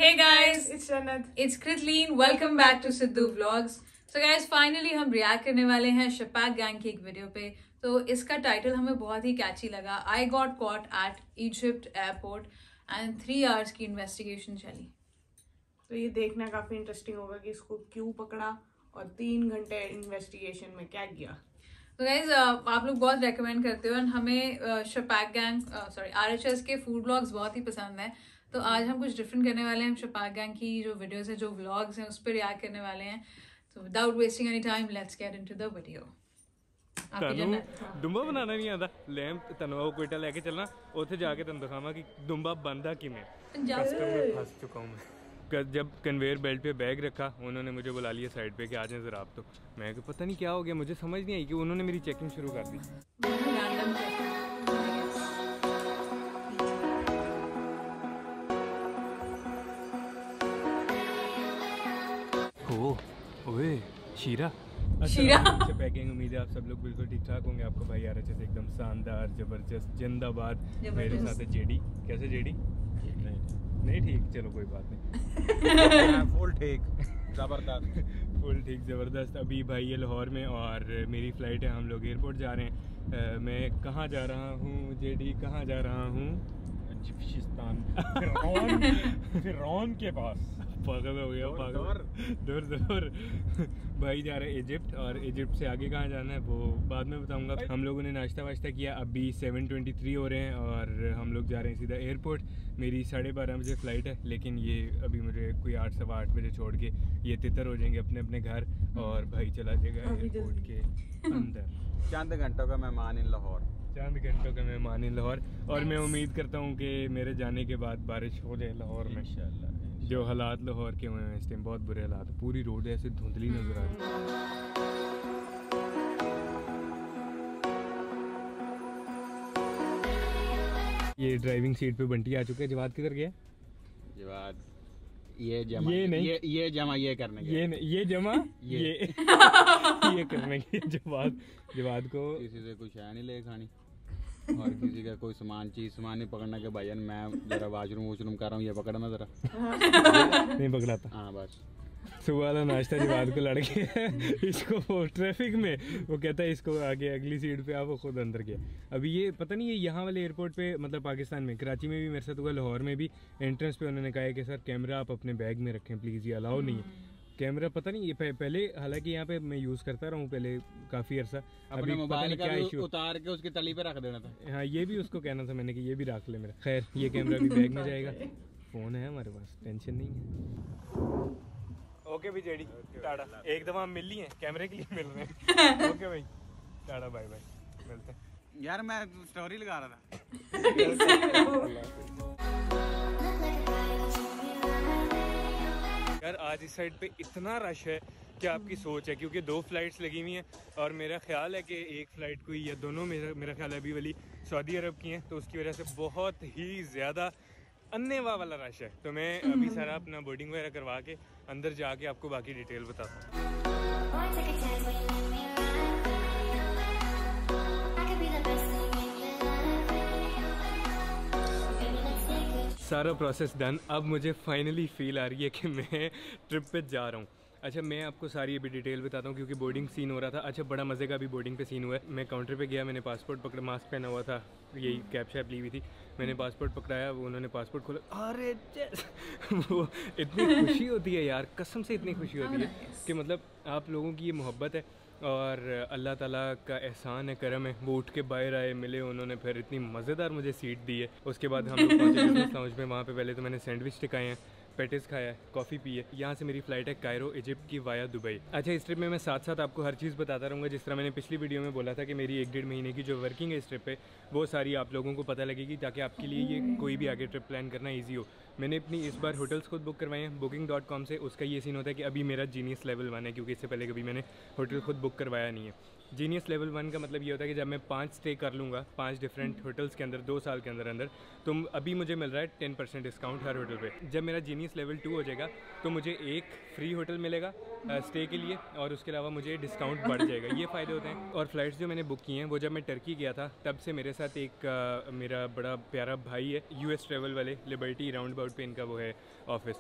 Hey guys, It's Jannat. it's Kritleen. Welcome back to Sidhu Vlogs. So guys, finally हम react करने वाले हैं शपैक gang की एक वीडियो पे. तो इसका टाइटल हमें बहुत ही कैची लगा. I got caught at Egypt airport and 3 hours की इन्वेस्टिगेशन चली. तो ये देखना काफी इंटरेस्टिंग होगा कि इसको क्यों पकड़ा और 3 घंटे इन्वेस्टिगेशन में क्या किया. तो गाइज आप लोग बहुत रेकमेंड करते हो और हमें शपैक गैंग RHS के फूड ब्लॉग्स बहुत ही पसंद है. तो आज हम कुछ डिफरेंट करने वाले हैं. शपैक गैंग की जो वीडियोस है, जो व्लॉग्स हैं, उस पर रिएक्ट करने वाले हैं. तो without wasting any time let's get into the video. ਤੁਹਾਨੂੰ ਦੁੰਬਾ ਬਣਾਉਣਾ ਨਹੀਂ ਆਉਂਦਾ ਲੈਂਪ ਤੁਹਾਨੂੰ ਉਹ ਕੋਇਟਾ ਲੈ ਕੇ ਚੱਲਣਾ ਉੱਥੇ ਜਾ ਕੇ ਤੁਹਾਨੂੰ ਦਿਖਾਵਾਂ ਕਿ ਦੁੰਬਾ बनता किमें. कस्टम में फंस चुका हूँ मैं. जब कन्वेयर बेल्ट पे बैग रखा उन्होंने मुझे बुला लिया साइड पे कि आ जाए ज़रा आप. तो मैं पता नहीं क्या हो गया, मुझे समझ नहीं आई कि उन्होंने मेरी चेकिंग शुरू कर दी. ओए शीरा पैकिंग. उम्मीद है आप सब लोग बिल्कुल ठीक ठाक होंगे. आपको भाई RHS एकदम शानदार जबरदस्त जिंदाबाद. मेरे साथ है जेडी. कैसे जेडी? नहीं ठीक, चलो कोई बात नहीं. फुल ठीक जबरदस्त. फुल ठीक ज़बरदस्त. अभी भाई ये लाहौर में और मेरी फ़्लाइट है. हम लोग एयरपोर्ट जा रहे हैं. मैं कहाँ जा रहा हूँ जेडी? कहाँ जा रहा हूँ? फिरौन के पास. पागल हो गया पागल. दूर भाई जा रहे हैं इजिप्ट. और इजिप्ट से आगे कहाँ जाना है वो बाद में बताऊंगा. हम लोगों ने नाश्ता वाश्ता किया. अभी 7:23 हो रहे हैं और हम लोग जा रहे हैं सीधा एयरपोर्ट. मेरी 12:30 बजे फ़्लाइट है, लेकिन ये अभी मुझे कोई 8 सवा 8 बजे छोड़ के ये तितर हो जाएंगे अपने अपने घर. और भाई चला जाएगा एयरपोर्ट के अंदर. चंद घंटों का मेहमान इन लाहौर. चंद घंटों का मेहमान इन लाहौर. और मैं उम्मीद करता हूँ कि मेरे जाने के बाद बारिश हो जाए लाहौर में. इंशाल्लाह. जो हालात लाहौर के हुए हैं इस टाइम बहुत बुरे हालात. पूरी रोड ऐसे धुंधली नजर आ रही है. ये ड्राइविंग सीट पे बंटी आ चुके हैं. जवाद किधर गया? जवाद ये जमा ये नहीं. ये जमा ये करने के. ये जमा ये ये करने के. जवाद को किसी से कुछ है नहीं ले खानी और किसी का कोई सामान नहीं पकड़ना के भाईजान मैं जरा वॉशरूम कर रहा हूँ, ये पकड़ना जरा. नहीं पकड़ा था. हाँ बस. सुबह वाला नाश्ता जवाद को लड़ गया. इसको ट्रैफिक में वो कहता है इसको आगे अगली सीट पे आप, वो खुद अंदर गया. अभी ये पता नहीं ये यहाँ वाले एयरपोर्ट पे मतलब पाकिस्तान में कराची में भी मेरे साथ हुआ, लाहौर में भी एंट्रेंस पे उन्होंने कहा है कि सर कैमरा आप अपने बैग में रखें प्लीज़, ये अलाउ नहीं है कैमरा. पता नहीं ये पहले हालांकि यहाँ पे मैं यूज़ करता रहा हूँ पहले काफ़ी अर्सा. अपने मोबाइल का भी उतार के उसकी तली पे रख देना था. हाँ ये भी उसको कहना था मैंने कि ये भी रख ले मेरा. खैर ये कैमरा भी बैग में जाएगा. फ़ोन है हमारे पास, टेंशन नहीं है. ओके भाई जेडी टाटा. एक दफ़ा हम मिल लिए कैमरे के लिए मिल रहे हैं. ओके भाई टाटा बाय बाय, मिलते हैं. यार मैं स्टोरी लगा रहा था. यार आज इस साइड पे इतना रश है कि आपकी सोच है, क्योंकि 2 फ्लाइट्स लगी हुई हैं और मेरा ख्याल है कि एक फ़्लाइट कोई या दोनों मेरा ख्याल है अभी वाली सऊदी अरब की हैं, तो उसकी वजह से बहुत ही ज़्यादा अन्नेवा वाला रश है. तो मैं अभी सारा अपना बोर्डिंग वगैरह करवा के अंदर जाके आपको बाकी डिटेल बताता हूँ. सारा प्रोसेस डन. अब मुझे फाइनली फील आ रही है कि मैं ट्रिप पे जा रहा हूँ. अच्छा मैं आपको सारी अभी डिटेल बताता हूँ क्योंकि बोर्डिंग सीन हो रहा था. अच्छा बड़ा मज़े का भी बोर्डिंग पे सीन हुआ है. मैं काउंटर पे गया, मैंने पासपोर्ट पकड़ा, मास्क पहना हुआ था, यही कैप शैप ली हुई थी. मैंने पासपोर्ट पकड़ाया, वो उन्होंने पासपोर्ट खोला. अरे वो इतनी खुशी होती है यार, कसम से इतनी खुशी होती है कि मतलब आप लोगों की ये मोहब्बत है और अल्लाह ताला का एहसान है, करम है. वो उठ के बाहर आए, मिले, उन्होंने फिर इतनी मज़ेदार मुझे सीट दी है. उसके बाद हम लोग पहुँचे बिजनेस लाउंज में. वहाँ पे पहले तो मैंने सैंडविच टिकाए हैं, पेटिस खाया है, कॉफ़ी पी है. यहाँ से मेरी फ़्लाइट है कायरो इजिप्ट की वाया दुबई. अच्छा इस ट्रिप में मैं साथ साथ आपको हर चीज़ बताता रहूँगा. जिस तरह मैंने पिछली वीडियो में बोला था कि मेरी 1-1.5 महीने की जो वर्किंग है इस ट्रिप पे, वो सारी आप लोगों को पता लगेगी ताकि आपके लिए ये कोई भी आगे ट्रिप प्लान करना ईजी हो. मैंने अपनी इस बार होटल्स खुद बुक करवाए हैं booking.com से. उसका ये सीन होता है कि अभी मेरा जीनियस लेवल 1 है क्योंकि इससे पहले कभी मैंने होटल खुद बुक करवाया नहीं है. जीनियस लेवल 1 का मतलब ये होता है कि जब मैं 5 स्टे कर लूँगा 5 डिफरेंट होटल्स के अंदर 2 साल के अंदर तो अभी मुझे मिल रहा है 10% डिस्काउंट हर होटल पे। जब मेरा जीनियस लेवल 2 हो जाएगा तो मुझे एक फ्री होटल मिलेगा स्टे के लिए, और उसके अलावा मुझे डिस्काउंट बढ़ जाएगा। ये फ़ायदे होते हैं। और फ्लाइट्स जो मैंने बुक की हैं वो जब मैं टर्की गया था तब से मेरे साथ एक मेरा बड़ा प्यारा भाई है US ट्रेवल वाले, लिबर्टी राउंड अबाउट पे इनका वो है ऑफिस,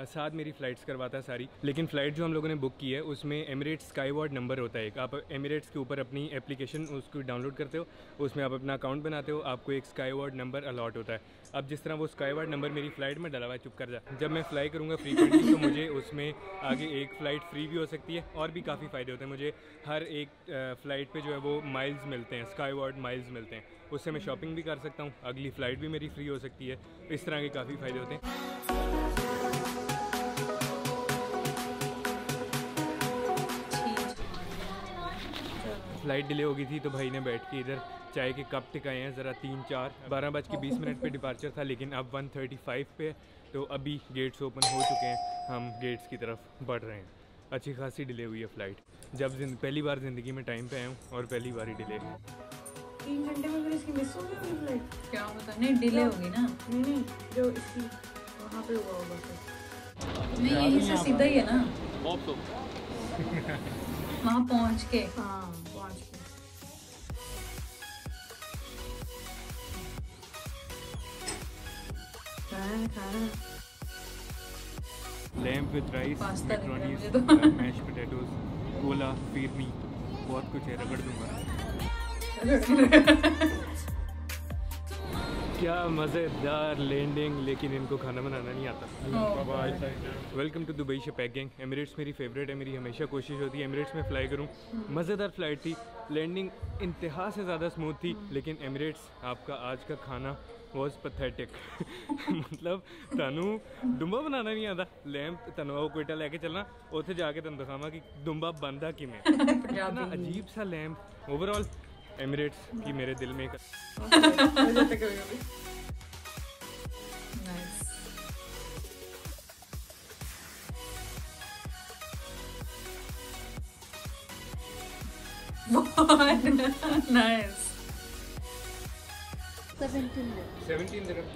साथ मेरी फ़्लाइट्स करवाता है सारी। लेकिन फ़्लाइट जो हम लोगों ने बुक की है उसमें एमिरेट्स स्काईवॉर्ड नंबर होता है एक। आप एमिरेट्स के ऊपर अपनी एप्लीकेशन उसको डाउनलोड करते हो, उसमें आप अपना अकाउंट बनाते हो, आपको एक स्काईवॉर्ड नंबर अलॉट होता है। अब जिस तरह वो स्काईवॉर्ड नंबर मेरी फ़्लाइट में डला हुआ है, चुप कर जा, जब मैं फ़्लाई करूँगा फ्रीक्वेंटली तो मुझे उसमें आगे एक फ़्लाइट फ्री भी हो सकती है, और भी काफ़ी फ़ायदे होते हैं। मुझे हर एक फ़्लाइट पे जो है वो माइल्स मिलते हैं, स्काईवॉर्ड माइल्स मिलते हैं, उससे मैं शॉपिंग भी कर सकता हूँ, अगली फ़्लाइट भी मेरी फ्री हो सकती है। इस तरह के काफ़ी फ़ायदे होते हैं। फ़्लाइट डिले हो गई थी तो भाई ने बैठ के इधर चाय के कप टिकाए हैं ज़रा 3-4। 12:20 पे डिपार्चर था, लेकिन अब 1:35 पे, तो अभी गेट्स ओपन हो चुके हैं, हम गेट्स की तरफ बढ़ रहे हैं। अच्छी खासी डिले हुई है फ़्लाइट। जब पहली बार ज़िंदगी में टाइम पे आया हूँ और पहली बार ही डिले। 3 घंटे में फिर इसकी मिस हो गई फ्लाइट? क्या पता, नहीं डिले होगी ना। नहीं, जो इसकी वहाँ पे हुआ होगा फिर। नहीं, यहीं से सीधा ही है ना वहाँ पहुँच के। हाँ, पहुँच के। खाना लैम्प विद राइस, पास्ता दिख रहा है मैक्रोनीज, मुझे तो। मैश पोटैटोज, कोला, फिरनी, बहुत कुछ है, रगड़ दूंगा। क्या मज़ेदार लैंडिंग, लेकिन इनको खाना बनाना नहीं आता। वेलकम टू दुबई शपैक गैंग। एमिरेट्स मेरी फेवरेट है, मेरी हमेशा कोशिश होती है एमिरेट्स में फ़्लाई करूं। मज़ेदार फ़्लाइट थी, लैंडिंग इंतहा से ज़्यादा स्मूथ थी, लेकिन एमिरेट्स आपका आज का खाना वॉज पथेटिक। मतलब तनु दुम्बा बनाना नहीं आता, लैम्प तनु आओ कोयटा लेके चलना, उत्थे जाके तुम दिखावा कि दुम्बा बनता किमें। इतना अजीब सा लैम्प। ओवरऑल एमिरेट्स की मेरे दिल में नाइस। 17 dirham।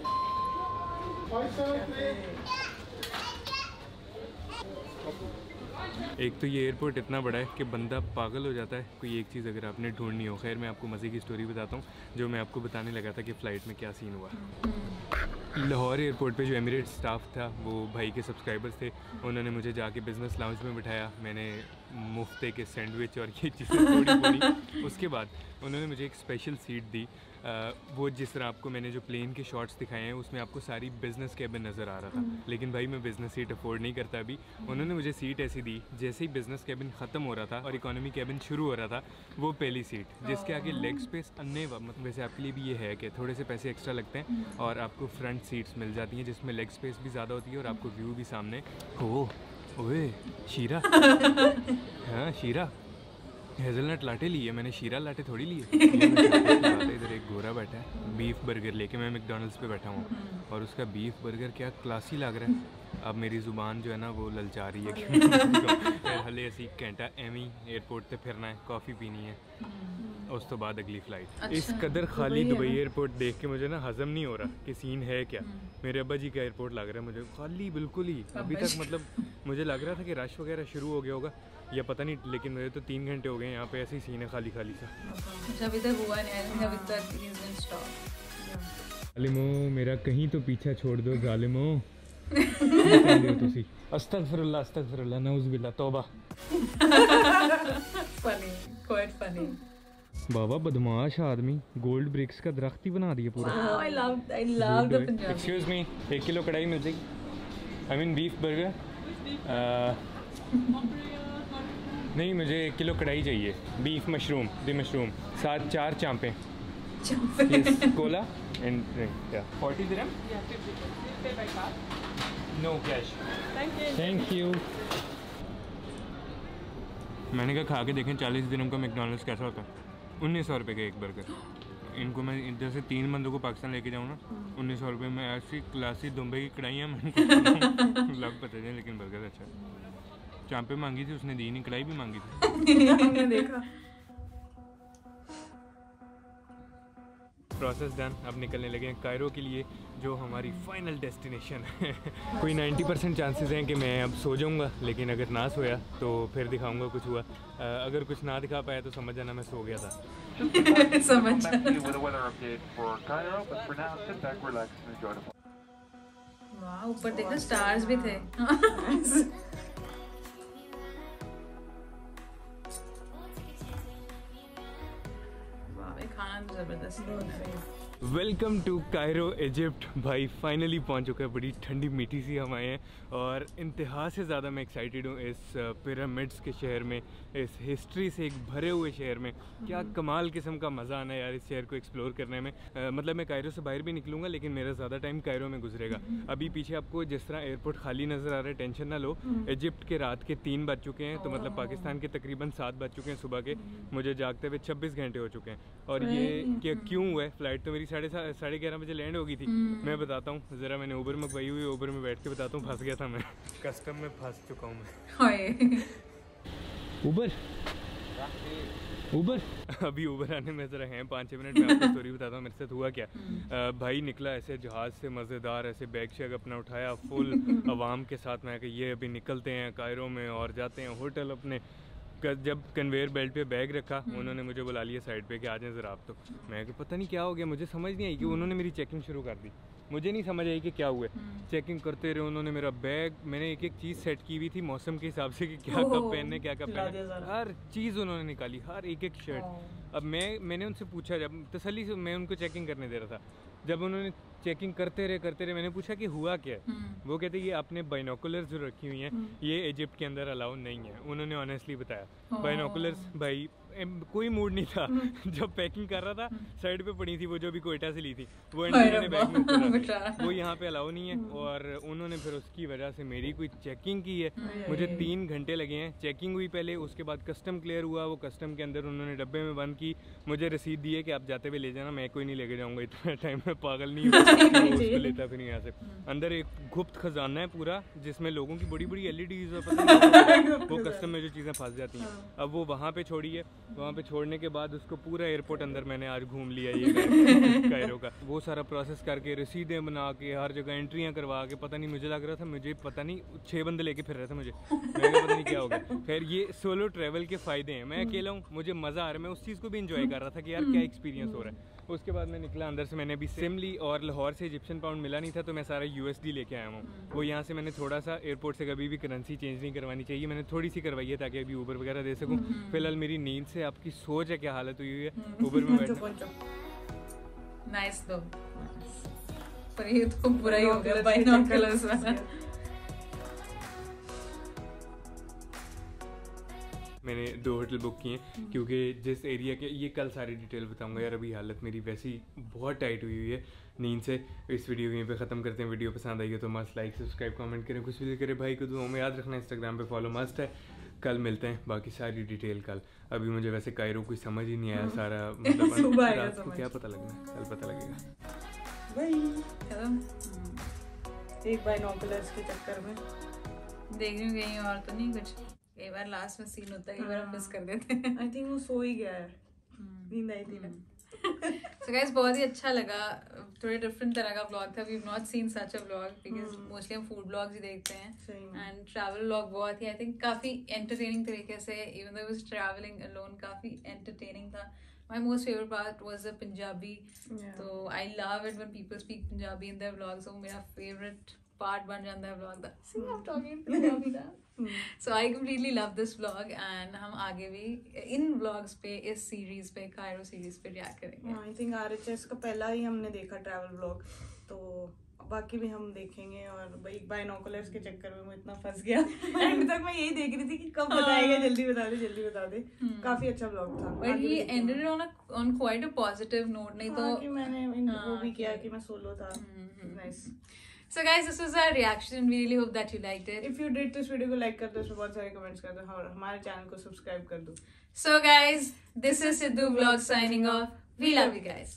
एक तो ये एयरपोर्ट इतना बड़ा है कि बंदा पागल हो जाता है कोई एक चीज़ अगर आपने ढूंढनी हो। खैर मैं आपको मज़े की स्टोरी बताता हूँ जो मैं आपको बताने लगा था कि फ़्लाइट में क्या सीन हुआ। लाहौर एयरपोर्ट पे जो एमिरेट्स स्टाफ था वो भाई के सब्सक्राइबर्स थे, उन्होंने मुझे जाके बिज़नेस लाउंज में बिठाया। मैंने मुफ्ते के सैंडविच और ये चीज़ें थोड़ी बोली। उसके बाद उन्होंने मुझे एक स्पेशल सीट दी। वो जिस तरह आपको मैंने जो प्लेन के शॉट्स दिखाए हैं उसमें आपको सारी बिज़नेस कैबिन नज़र आ रहा था, लेकिन भाई मैं बिज़नेस सीट अफोर्ड नहीं करता अभी। उन्होंने मुझे सीट ऐसी दी जैसे ही बिज़नेस कैबिन ख़त्म हो रहा था और इकोनॉमी कैबिन शुरू हो रहा था, वो पहली सीट जिसके आगे लेग स्पेस अन्य मतलब वैसे आपके लिए भी ये है कि थोड़े से पैसे एक्स्ट्रा लगते हैं और आपको फ्रंट सीट्स मिल जाती हैं जिसमें लेग स्पेस भी ज़्यादा होती है और आपको व्यू भी सामने। ओए शीरा। हाँ शीरा, हेज़लनट लाटे लिए मैंने, शीरा लाटे थोड़ी लिए। इधर एक गोरा बैठा है बीफ बर्गर लेके, मैं मैकडॉनल्ड्स पे बैठा हूँ और उसका बीफ बर्गर क्या क्लासी लग रहा है। अब मेरी ज़ुबान जो है ना वो ललचा रही है कि हले असी घंटा एवं एयरपोर्ट पे फिरना है, कॉफ़ी पीनी है, उस तो बाद अगली फ़्लाइट। अच्छा, इस कदर खाली दुबई एयरपोर्ट देख के मुझे ना हज़म नहीं हो रहा कि सीन है क्या। मेरे अब्बा जी का एयरपोर्ट लग रहा है मुझे खाली बिल्कुल ही। अभी तक मतलब मुझे लग रहा था कि रश वगैरह शुरू हो गया होगा या पता नहीं, लेकिन मेरे तो 3 घंटे हो गए यहाँ पे ऐसे ही सीन है खाली खाली सा। अभी तक हुआ नहीं, अभी तक इज बीन स्टॉप। जालिमो मेरा कहीं तो पीछा छोड़ दो जालिमो। अस्तगफिरुल्लाह अस्तगफिरुल्लाह नऊज़ तौबा। Funny, quite funny. बाबा बदमाश आदमी, गोल्ड ब्रिक्स का दरख्त ही बना दिया पूरा। I love the Punjabi। Excuse me, 1 kilo कढ़ाई मिल जाएगी? I mean beef burger. नहीं मुझे 1 किलो कढ़ाई चाहिए, बीफ मशरूम, दी मशरूम, साथ 4 चांपें, कोला एंड 40 दिरहम। No cash. Thank you. मैंने कहा खा के देखें 40 दिनों का मैकडॉनल्ड्स कैसा होता है। 1900 रुपये का एक बर्गर। इनको मैं इधर से 3 बंदों को पाकिस्तान लेके जाऊँ ना, 1900 रुपये में ऐसी क्लासी दुबई की कढ़ाइयाँ मैं लग पता नहीं, लेकिन बर्गर अच्छा है। चांपे मांगी थी उसने दी नहीं, कढ़ाई भी मांगी थी। हमने देखा। प्रोसेस डन, अब निकलने लगे हैं कायरो के लिए जो हमारी फाइनल डेस्टिनेशन है। कोई 90% चांसेस हैं कि मैं अब सो जाऊंगा, लेकिन अगर ना सोया तो फिर दिखाऊंगा कुछ हुआ। अगर कुछ ना दिखा पाया तो समझ जाना मैं सो गया था। समझ वाह, ऊपर देखो स्टार्स भी थे। खाना तो जबरदस्त। Welcome to Cairo Egypt. भाई फाइनली पहुंच चुका है, बड़ी ठंडी मीठी सी हवाएं हैं और इंतहा से ज़्यादा मैं एक्साइटेड हूँ इस पिरामिड्स के शहर में, इस हिस्ट्री से एक भरे हुए शहर में। क्या कमाल किस्म का मज़ा आना है यार इस शहर को एक्सप्लोर करने में। मतलब मैं कायरो से बाहर भी निकलूँगा लेकिन मेरा ज़्यादा टाइम कायरो में गुजरेगा। अभी पीछे आपको जिस तरह एयरपोर्ट खाली नज़र आ रहा है, टेंशन ना लो। इजिप्ट के रात के 3 बज चुके हैं, तो मतलब पाकिस्तान के तकरीबन 7 बज चुके हैं सुबह के। मुझे जागते हुए 26 घंटे हो चुके हैं और ये क्यों हुआ है। फ्लाइट तो मेरी 11:30 बजे लैंड होगी थी। मैं बताता हूँ ज़रा, मैंने ऊबर मंगवाई हुई, ऊबर में बैठ के बताता हूँ, फंस गया था मैं। कस्टम में फंस चुका हूँ मैं। ऊबर अभी ऊबर आने में ज़रा हैं 5-6 मिनट। मैं आपको स्टोरी बताता हूँ मेरे साथ हुआ क्या। भाई निकला ऐसे जहाज़ से मज़ेदार, ऐसे बैग शैग अपना उठाया फुल आवाम के साथ। मैं कि ये अभी निकलते हैं कायरो में और जाते हैं होटल अपने। जब कन्वेयर बेल्ट पे बैग रखा, उन्होंने मुझे बुला लिया साइड पे कि आ जाएं ज़रा आप। तो मैं कि पता नहीं क्या हो गया, मुझे समझ नहीं आई कि उन्होंने मेरी चेकिंग शुरू कर दी। मुझे नहीं समझ आई कि क्या हुआ। चेकिंग करते रहे उन्होंने मेरा बैग। मैंने एक एक चीज़ सेट की हुई थी मौसम के हिसाब से कि क्या कब पहनने, क्या कब पहनने। हर चीज़ उन्होंने निकाली, हर एक एक शर्ट। अब मैंने उनसे पूछा, जब तसल्ली से मैं उनको चेकिंग करने दे रहा था, जब उन्होंने चेकिंग करते रहे मैंने पूछा कि हुआ क्या है। वो कहते ये आपने बाइनोकुलर्स जो रखी हुई हैं ये इजिप्ट के अंदर अलाउ नहीं है। उन्होंने ऑनेस्टली बताया। बाइनोकुलर्स भाई कोई मूड नहीं था। जब पैकिंग कर रहा था साइड पे पड़ी थी वो, जो भी कोयटा से ली थी वो, मैंने बैग में उतारा, वो यहाँ पे अलाउ नहीं है। और उन्होंने फिर उसकी वजह से मेरी कोई चेकिंग की है। मुझे 3 घंटे लगे हैं। चेकिंग हुई पहले, उसके बाद कस्टम क्लियर हुआ। वो कस्टम के अंदर उन्होंने डब्बे में बंद की, मुझे रसीद दी है कि आप जाते हुए ले जाना। मैं कोई नहीं लेके जाऊँगा, इतना टाइम में पागल नहीं उसको लेता फिर यहाँ से। अंदर एक गुप्त खजाना है पूरा जिसमें लोगों की बड़ी बड़ी LEDs वो कस्टम में जो चीज़ें फंस जाती हैं। अब वो वहाँ पे छोड़ी है, वहाँ पे छोड़ने के बाद उसको पूरा एयरपोर्ट अंदर मैंने आज घूम लिया ये कायरो का। वो सारा प्रोसेस करके रसीदें बना के हर जगह एंट्रियाँ करवा के, पता नहीं मुझे लग रहा था मुझे पता नहीं 6 बंदे लेके फिर रहे थे मुझे। मैं पता नहीं क्या हो गया। खैर ये सोलो ट्रैवल के फ़ायदे हैं। मैं अकेला हूँ, मुझे मज़ा आ रहा है, मैं उस चीज़ को भी इंजॉय कर रहा था कि यार क्या एक्सपीरियंस हो रहा है। उसके बाद मैं निकला अंदर से, मैंने अभी सिमली और लाहौर से इजिप्शियन पाउंड मिला नहीं था तो मैं सारा USD लेके आया हूँ। वो यहाँ से मैंने थोड़ा सा, एयरपोर्ट से कभी भी करेंसी चेंज नहीं करवानी चाहिए, मैंने थोड़ी सी करवाई है ताकि अभी ऊबर वगैरह दे सकूँ। फिलहाल मेरी नींद से आपकी सोच है क्या हालत हुई है ऊबर में बैठना। नाइस दो, पर ये तो बुरा ही हो गया बाइनोकुलर्स वाला। मैंने 2 होटल बुक किए क्योंकि जिस एरिया के, ये कल सारी डिटेल बताऊंगा यार। अभी हालत मेरी वैसी बहुत टाइट हुई है नींद से। इस वीडियो को यहीं पे ख़त्म करते हैं। वीडियो पसंद आई है तो मस्त लाइक सब्सक्राइब कमेंट करें, कुछ भी करें। भाई को दुआओं में याद रखना, इंस्टाग्राम पे फॉलो मस्ट है। कल मिलते हैं, बाकी सारी डिटेल कल। अभी मुझे वैसे कायरो कोई समझ ही नहीं आया सारा, मतलब रात को क्या पता लगना, कल पता लगेगा। एक बाइनोकुलर्स के चक्कर में देख रही हूँ कहीं और तो नहीं कुछ। कई बार लास्ट में सीन होता है, कई बार हम मिस कर देते हैं। आई थिंक वो सो ही गया है, नींद आई थी ना। So guys, बहुत ही अच्छा लगा, थोड़े डिफरेंट तरह का व्लॉग था। We have not seen such a vlog because mostly हम फूड व्लॉग्स ही देखते हैं। एंड ट्रैवल व्लॉग बहुत ही आई थिंक काफी एंटरटेनिंग तरीके से, even though was travelling alone, काफी एंटरटेनिंग था। My most favorite part was the Punjabi. So I love it when people speak Punjabi in their vlogs. So मेरा favorite part बन जाता है vlog का। See, I'm talking Punjabi now. So I completely love this vlog and हम आगे भी इन vlogs पे, इस series पे, कायरो series पे react करेंगे। I think RHS का पहला ही हमने देखा travel vlog, तो बाकी भी हम देखेंगे। और भाई बाइनोकुलर्स के चक्कर में मैं इतना फंस गया। एंड तक मैं यही देख रही थी कि कब बताएगा, जल्दी बता दे जल्दी बता दे। काफी अच्छा व्लॉग था। But he ended it on quite a positive note, नहीं तो कि मैंने वो भी किया कि मैं सोलो था। Nice. So guys, this was our reaction. We really hope that you liked it. If you did, तो इस वीडियो को लाइक कर दो, इसमें बहुत सारे कमेंट्स कर दो और हमारे चैनल को सब्सक्राइब कर दो। So guys, this is Sidhu Vlog signing off. We love you guys.